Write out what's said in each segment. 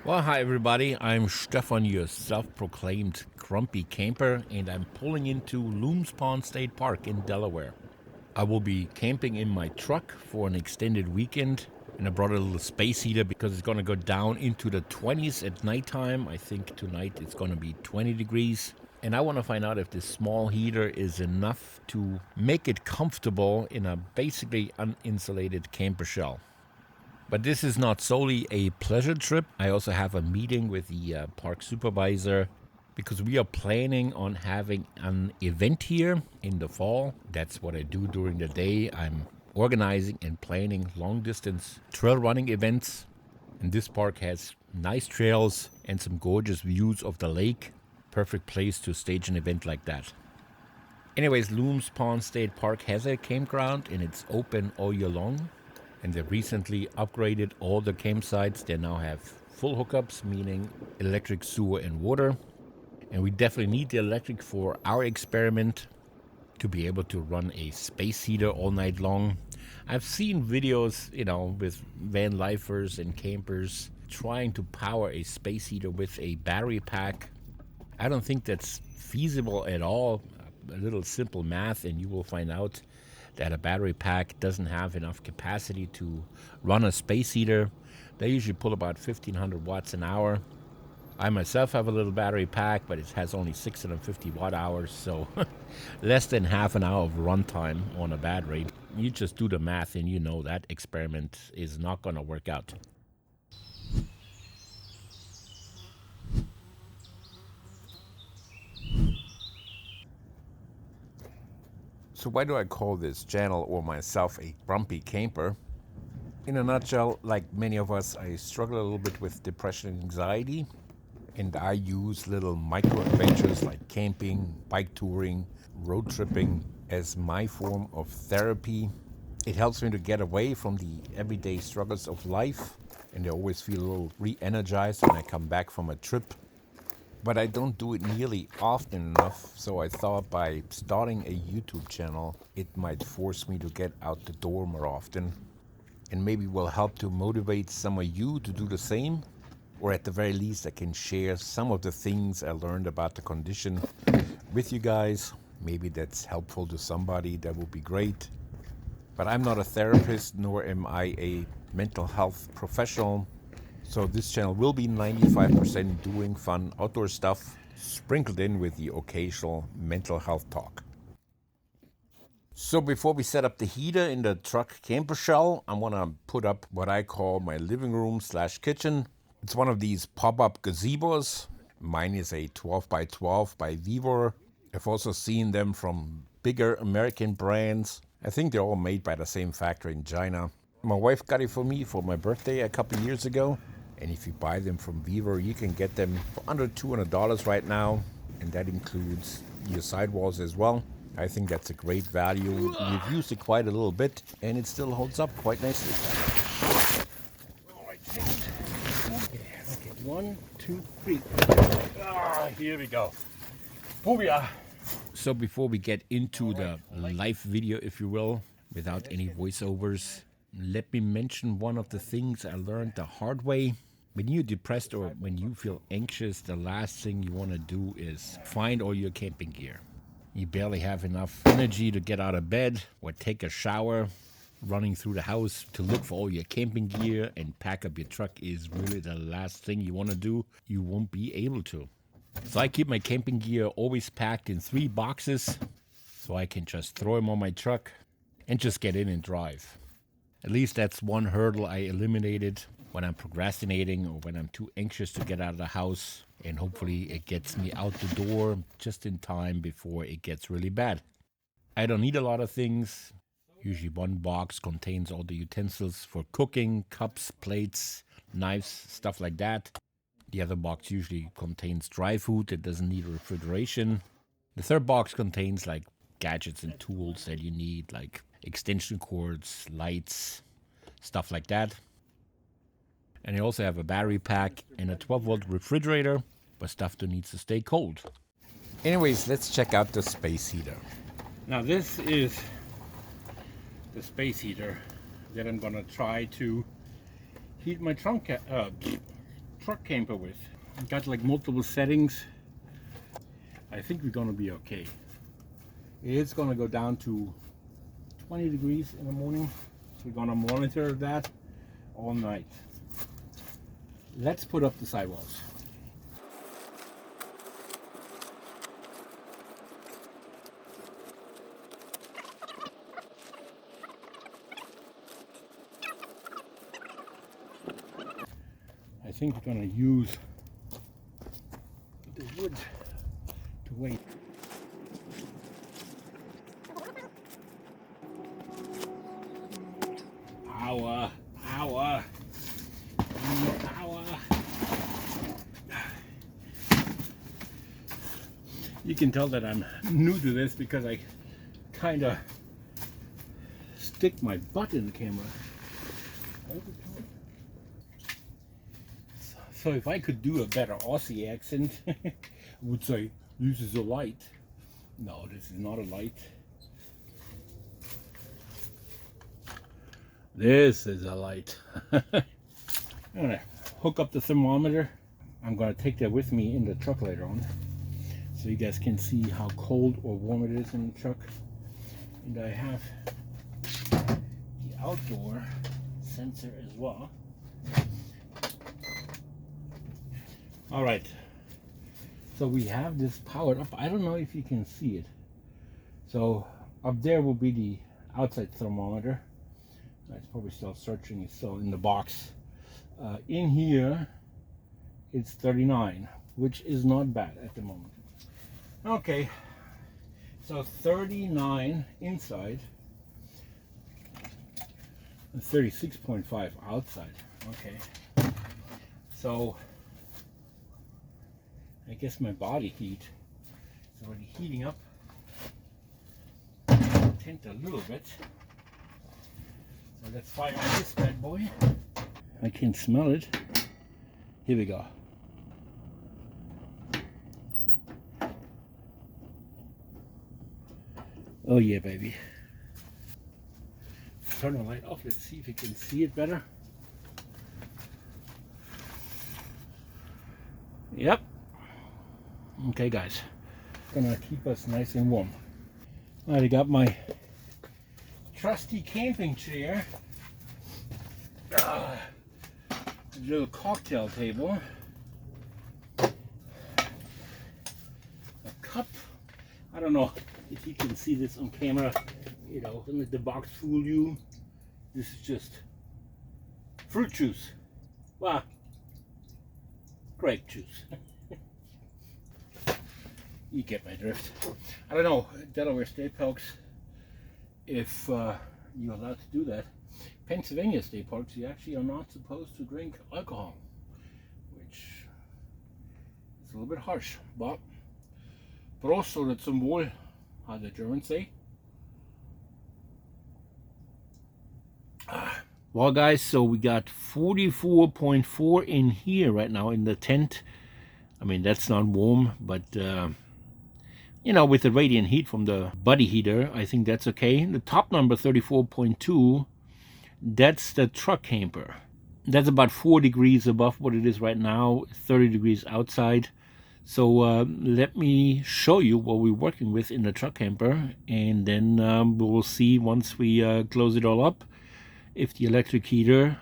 Well, hi everybody. I'm Stefan, your self-proclaimed grumpy camper, and I'm pulling into Lums Pond State Park in Delaware. I will be camping in my truck for an extended weekend, and I brought a little space heater because it's going to go down into the 20s at nighttime. I think tonight it's going to be 20 degrees. And I want to find out if this small heater is enough to make it comfortable in a basically uninsulated camper shell. But this is not solely a pleasure trip. I also have a meeting with the park supervisor because we are planning on having an event here in the fall. That's what I do during the day. I'm organizing and planning long distance trail running events. And this park has nice trails and some gorgeous views of the lake. Perfect place to stage an event like that. Anyways, Lums Pond State Park has a campground and it's open all year long. And they recently upgraded all the campsites. They now have full hookups, meaning electric, sewer, and water. And we definitely need the electric for our experiment to be able to run a space heater all night long. I've seen videos, with van lifers and campers trying to power a space heater with a battery pack. I don't think that's feasible at all. A little simple math, and you will find out that a battery pack doesn't have enough capacity to run a space heater. They usually pull about 1500 watts an hour. I myself have a little battery pack, but it has only 650 watt hours, so less than half an hour of runtime on a battery. You just do the math and you know that experiment is not going to work out. So why do I call this channel or myself a grumpy camper? In a nutshell, like many of us, I struggle a little bit with depression and anxiety, and I use little micro adventures like camping, bike touring, road tripping as my form of therapy. It helps me to get away from the everyday struggles of life, and I always feel a little re-energized when I come back from a trip. But I don't do it nearly often enough, so I thought by starting a YouTube channel, it might force me to get out the door more often, and maybe will help to motivate some of you to do the same, or at the very least I can share some of the things I learned about the condition with you guys. Maybe that's helpful to somebody. That would be great. But I'm not a therapist, nor am I a mental health professional. So this channel will be 95% doing fun outdoor stuff, sprinkled in with the occasional mental health talk. So before we set up the heater in the truck camper shell, I want to put up what I call my living room / kitchen. It's one of these pop-up gazebos. Mine is a 12 by 12 by Vivor. I've also seen them from bigger American brands. I think they're all made by the same factory in China. My wife got it for me for my birthday a couple years ago. And if you buy them from Vivor, you can get them for under $200 right now. And that includes your sidewalls as well. I think that's a great value. We've used it quite a little bit, and it still holds up quite nicely. All right. Okay, 1, 2, 3. Here we go. Booyah! So before we get into the live video, if you will, without any voiceovers, let me mention one of the things I learned the hard way. When you're depressed or when you feel anxious, the last thing you want to do is find all your camping gear. You barely have enough energy to get out of bed or take a shower. Running through the house to look for all your camping gear and pack up your truck is really the last thing you want to do. You won't be able to. So I keep my camping gear always packed in 3 boxes so I can just throw them on my truck and just get in and drive. At least that's one hurdle I eliminated when I'm procrastinating or when I'm too anxious to get out of the house. And hopefully it gets me out the door just in time before it gets really bad. I don't need a lot of things. Usually one box contains all the utensils for cooking, cups, plates, knives, stuff like that. The other box usually contains dry food that doesn't need refrigeration. The third box contains like gadgets and tools that you need, like extension cords, lights, stuff like that. And I also have a battery pack and a 12-volt refrigerator for stuff that needs to stay cold. Anyways, let's check out the space heater. Now this is the space heater that I'm gonna try to heat my truck camper with. Got like multiple settings. I think we're gonna be okay. It's gonna go down to 20 degrees in the morning. So we're gonna monitor that all night. Let's put up the sidewalls. I think we're gonna use the wood to wait. Power, power, power. You can tell that I'm new to this because I kind of stick my butt in the camera all the time. So if I could do a better Aussie accent, I would say, this is a light. No, this is not a light. This is a light. I'm gonna hook up the thermometer. I'm gonna take that with me in the truck later on, so you guys can see how cold or warm it is in the truck. And I have the outdoor sensor as well. All right, so we have this powered up. I don't know if you can see it. So up there will be the outside thermometer. It's probably still searching. It's still in the box. In here, it's 39, which is not bad at the moment. Okay, so 39 inside and 36.5 outside. Okay, so I guess my body heat is already heating up. Tint a little bit. So let's fire on this bad boy. I can smell it. Here we go. Oh yeah, baby. Turn the light off. Let's see if you can see it better. Yep. Okay, guys. Gonna keep us nice and warm. I got my trusty camping chair, a little cocktail table, a cup. I don't know if you can see this on camera, you know, don't let the box fool you. This is just fruit juice. Wow, grape juice. You get my drift. I don't know, Delaware State Parks, if you're allowed to do that. Pennsylvania state parks, you actually are not supposed to drink alcohol, which is a little bit harsh, but Prost oder zum Wohl, how the Germans say. Well, guys, so we got 44.4 in here right now in the tent. I mean, that's not warm, but you know, with the radiant heat from the body heater, I think that's okay. The top number, 34.2, that's the truck camper. That's about 4 degrees above what it is right now, 30 degrees outside. So let me show you what we're working with in the truck camper, and then we'll see once we close it all up if the electric heater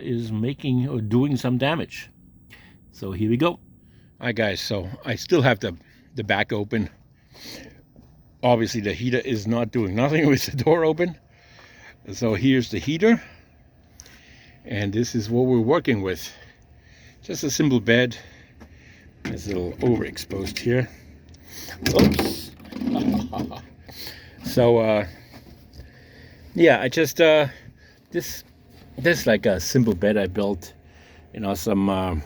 is making or doing some damage. So here we go. All right, guys, so I still have the back open. Obviously the heater is not doing nothing with the door open. So here's the heater, and this is what we're working with. Just a simple bed. It's a little overexposed here. Oops. So yeah, I just this is like a simple bed I built. You know, some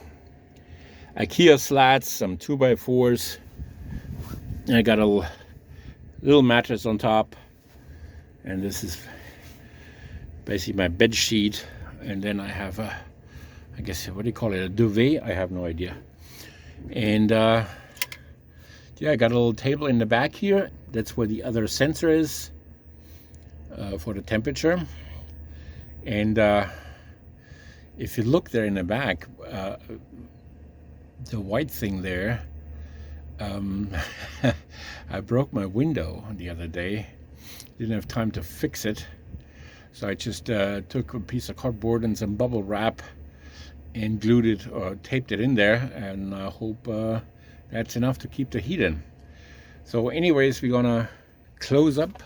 IKEA slats, some 2x4s, and I got a little mattress on top, and this is basically my bed sheet. And then I have a, I guess, what do you call it, a duvet? I have no idea. And yeah, I got a little table in the back here. That's where the other sensor is for the temperature. And if you look there in the back, the white thing there, I broke my window the other day. Didn't have time to fix it, so I just took a piece of cardboard and some bubble wrap and glued it or taped it in there, and I hope that's enough to keep the heat in. So anyways, we're gonna close up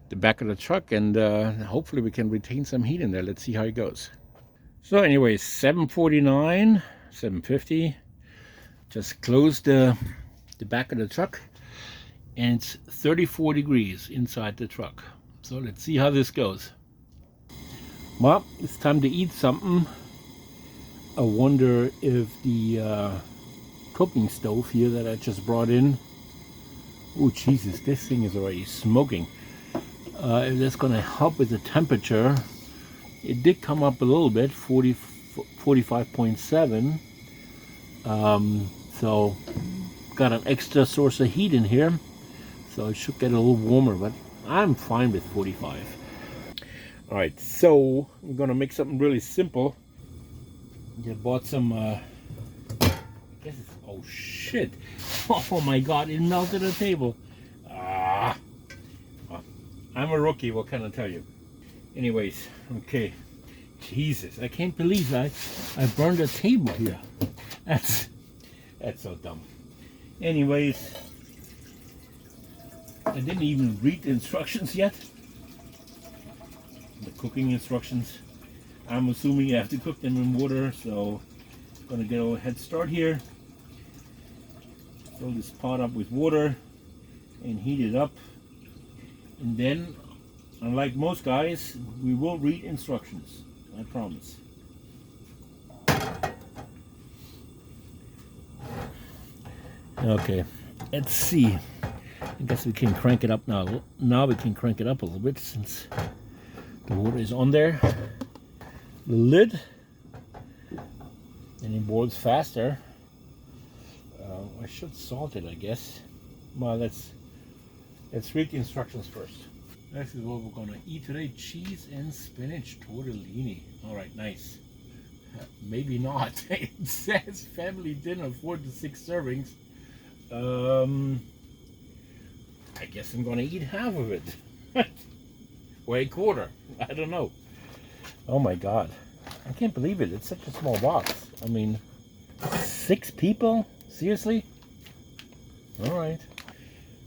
the back of the truck, and hopefully we can retain some heat in there. Let's see how it goes. So anyways, 7:49, 7:50, just closed the back of the truck, and it's 34 degrees inside the truck. So let's see how this goes. Well, it's time to eat something. I wonder if the cooking stove here that I just brought in, oh Jesus, this thing is already smoking. If that's gonna help with the temperature. It did come up a little bit, 45.7. So got an extra source of heat in here, so it should get a little warmer, but I'm fine with 45. All right, so I'm gonna make something really simple. I bought some, I guess it's, oh shit. Oh my God, it melted the table. I'm a rookie, what can I tell you? Anyways, okay. Jesus, I can't believe I burned a table here. That's so dumb. Anyways, I didn't even read the instructions yet. The cooking instructions. I'm assuming you have to cook them in water, so I'm gonna get a little head start here. Fill this pot up with water and heat it up. And then, unlike most guys, we will read instructions. I promise. Okay, let's see. I guess we can crank it up now. Now we can crank it up a little bit since the water is on there. The lid, and it boils faster. I should salt it, I guess. Well, let's read the instructions first. This is what we're gonna eat today: cheese and spinach tortellini. All right, nice. Maybe not. It says family dinner, 4 to 6 servings. I guess I'm gonna eat half of it. Or a quarter. I don't know. Oh my God. I can't believe it. It's such a small box. I mean, 6 people? Seriously? All right.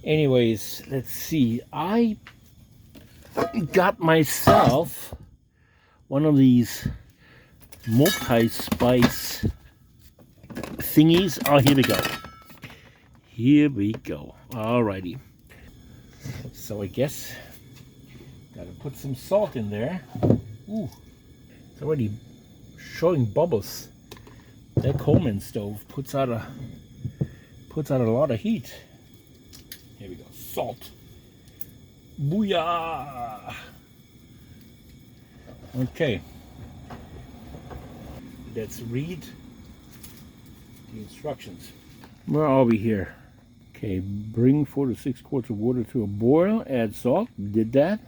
Anyways, let's see. I got myself one of these multi-spice thingies. Oh, here we go. Here we go. Alrighty. So I guess gotta put some salt in there. Ooh, it's already showing bubbles. That Coleman stove puts out a lot of heat. Here we go. Salt. Booyah! Okay. Let's read the instructions. Where are we here? Okay, bring 4 to 6 quarts of water to a boil. Add salt. Did that.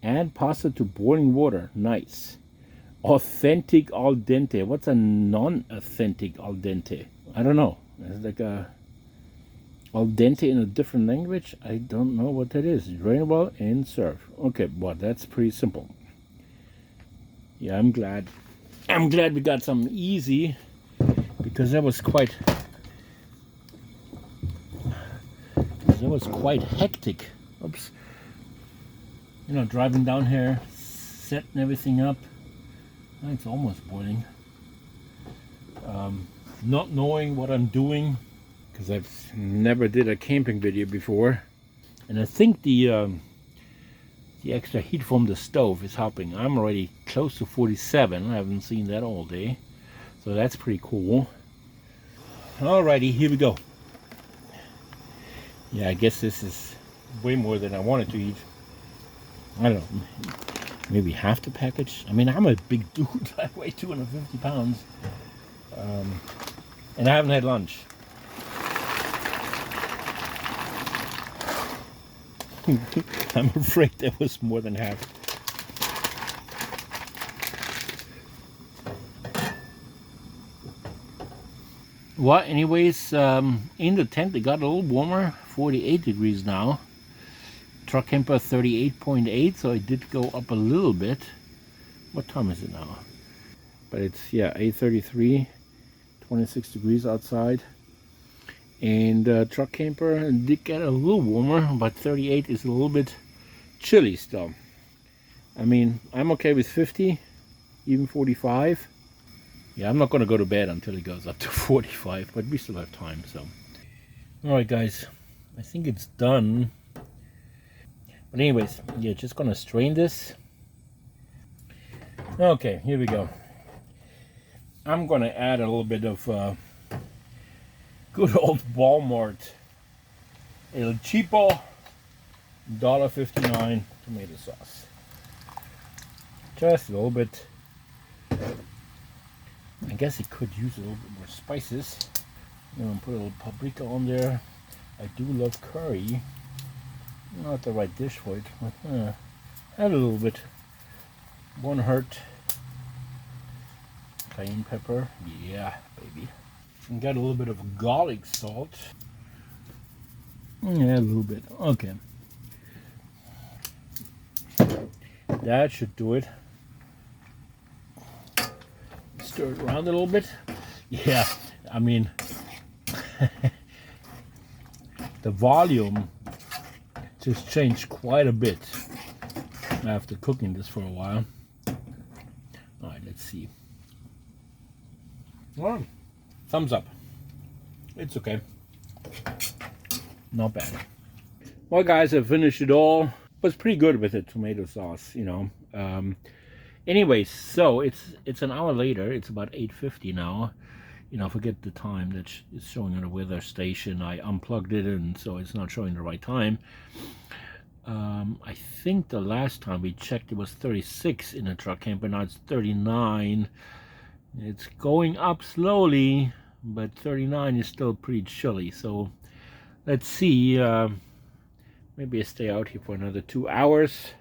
Add pasta to boiling water. Nice. Authentic al dente. What's a non-authentic al dente? I don't know. It's like a al dente in a different language. I don't know what that is. Drain well and serve. Okay, well, that's pretty simple. Yeah, I'm glad we got something easy, because that was quite hectic. Oops. You know, driving down here, setting everything up. It's almost boiling. Not knowing what I'm doing, because I've never did a camping video before, and I think the extra heat from the stove is helping. I'm already close to 47. I haven't seen that all day, so that's pretty cool. Alrighty, here we go. Yeah, I guess this is way more than I wanted to eat. I don't know, maybe half the package. I mean, I'm a big dude. I weigh 250 pounds. And I haven't had lunch. I'm afraid that was more than half. Well, anyways, in the tent it got a little warmer, 48 degrees now. Truck camper 38.8, so it did go up a little bit. What time is it now? But it's, yeah, 8:33, 26 degrees outside. And truck camper did get a little warmer, but 38 is a little bit chilly still. I mean, I'm okay with 50, even 45. Yeah, I'm not going to go to bed until it goes up to 45, but we still have time, so. All right, guys, I think it's done. But anyways, yeah, just going to strain this. Okay, here we go. I'm going to add a little bit of good old Walmart El Cheapo $1.59 tomato sauce. Just a little bit. I guess it could use a little bit more spices. I'm gonna put a little paprika on there. I do love curry. Not the right dish for it, but add a little bit. Won't hurt. Cayenne pepper, yeah, baby. And got a little bit of garlic salt. Yeah, a little bit. Okay. That should do it. Stir it around a little bit. Yeah, I mean, the volume just changed quite a bit after cooking this for a while. All right, let's see. All right, thumbs up. It's okay. Not bad. Well, guys, I finished it all. Was pretty good with the tomato sauce, you know. Anyways, so it's an hour later. It's about 8:50 now. You know, forget the time that it's showing on the weather station. I unplugged it, and so it's not showing the right time. I think the last time we checked it was 36 in the truck camper. Now it's 39. It's going up slowly, but 39 is still pretty chilly. So let's see. Maybe I stay out here for another 2 hours.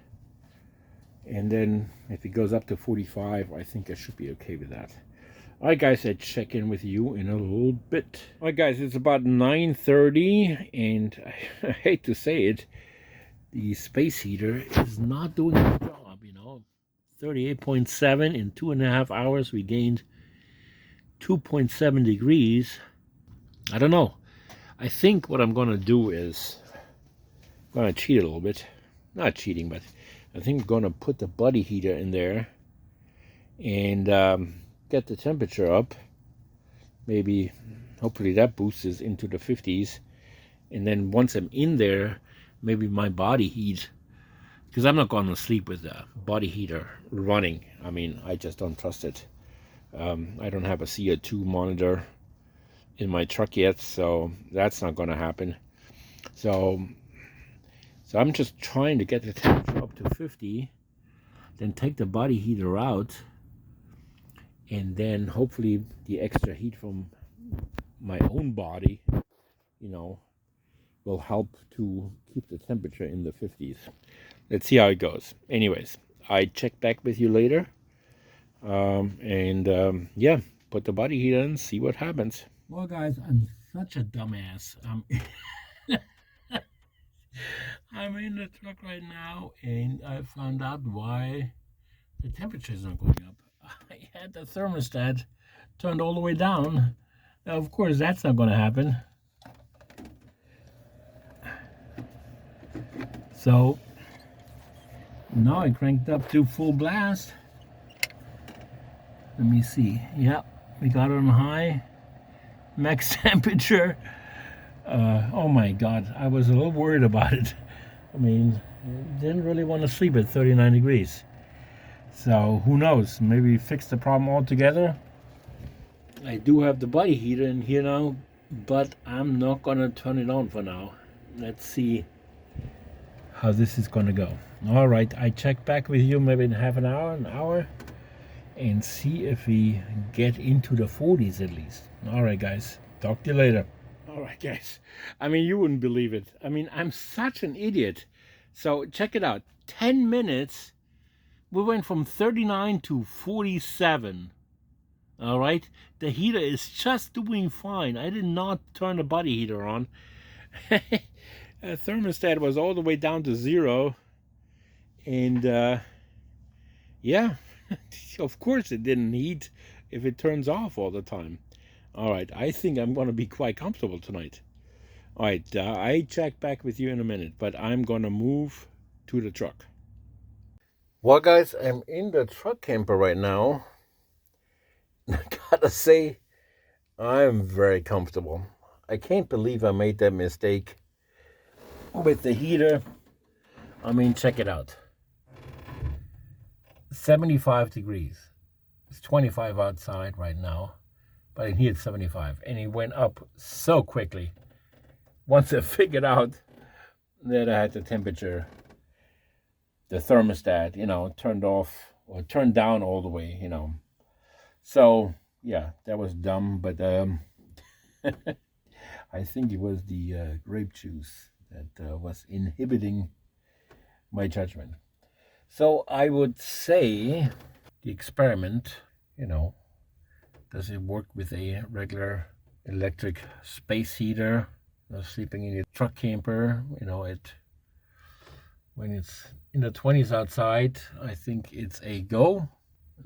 And then if it goes up to 45, I think I should be okay with that. All right, guys, I'll check in with you in a little bit. All right, guys, it's about 9:30, and I hate to say it, the space heater is not doing its job, you know. 38.7 in 2.5 hours. We gained 2.7 degrees. I don't know. I think what I'm going to do is I'm going to cheat a little bit. Not cheating, but I think I'm going to put the body heater in there and get the temperature up. Maybe, hopefully that boosts us into the 50s. And then once I'm in there, maybe my body heat, because I'm not going to sleep with the body heater running. I mean, I just don't trust it. I don't have a CO2 monitor in my truck yet, so that's not going to happen. So I'm just trying to get the temperature up to 50, then take the body heater out, and then hopefully the extra heat from my own body, you know, will help to keep the temperature in the 50s. Let's see how it goes. Anyways, I check back with you later. Yeah, put the body heater in, see what happens. Well, guys, I'm such a dumbass. I'm in the truck right now, and I found out why the temperature is not going up. I had the thermostat turned all the way down. Now, of course, that's not going to happen. So now I cranked up to full blast. Let me see. Yep, we got it on high. Max temperature. Oh my God, I was a little worried about it. I mean, didn't really want to sleep at 39 degrees. So who knows? Maybe fix the problem altogether. I do have the body heater in here now, but I'm not gonna turn it on for now. Let's see how this is gonna go. All right, I check back with you maybe in half an hour, and see if we get into the 40s at least. All right, guys, talk to you later. All right, guys. I mean, you wouldn't believe it. I mean, I'm such an idiot. So check it out. 10 minutes, we went from 39 to 47. All right, the heater is just doing fine. I did not turn the body heater on. Thermostat was all the way down to 0, and yeah, of course it didn't heat if it turns off all the time. All right, I think I'm going to be quite comfortable tonight. All right, I check back with you in a minute, but I'm going to move to the truck. Well, guys, I'm in the truck camper right now. I gotta say, I'm very comfortable. I can't believe I made that mistake with the heater. I mean, check it out. 75 degrees. It's 25 outside right now, but in here it's 75. And it went up so quickly. Once I figured out that I had the temperature, the thermostat, turned off or turned down all the way, So, yeah, that was dumb, but I think it was the grape juice that was inhibiting my judgment. So I would say the experiment, does it work with a regular electric space heater? Sleeping in a truck camper, when it's in the 20s outside, I think it's a go.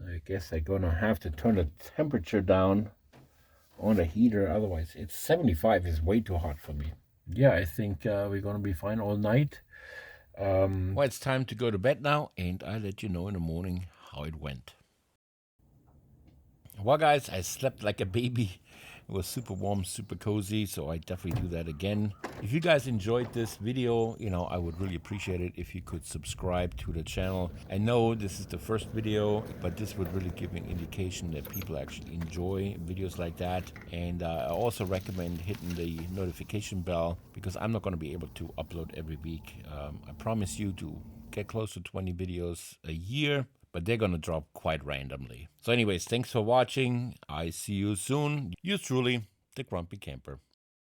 I guess I'm gonna have to turn the temperature down on the heater, otherwise it's 75 is way too hot for me. Yeah, I think we're gonna be fine all night. Well, it's time to go to bed now, and I'll let you know in the morning how it went. Well, guys, I slept like a baby. It was super warm, super cozy, so I definitely do that again. If you guys enjoyed this video, I would really appreciate it if you could subscribe to the channel. I know this is the first video, but this would really give me an indication that people actually enjoy videos like that. And I also recommend hitting the notification bell, because I'm not going to be able to upload every week. I promise you to get close to 20 videos a year, but they're gonna drop quite randomly. So anyways, thanks for watching. I see you soon. Yours truly, the Grumpy Camper.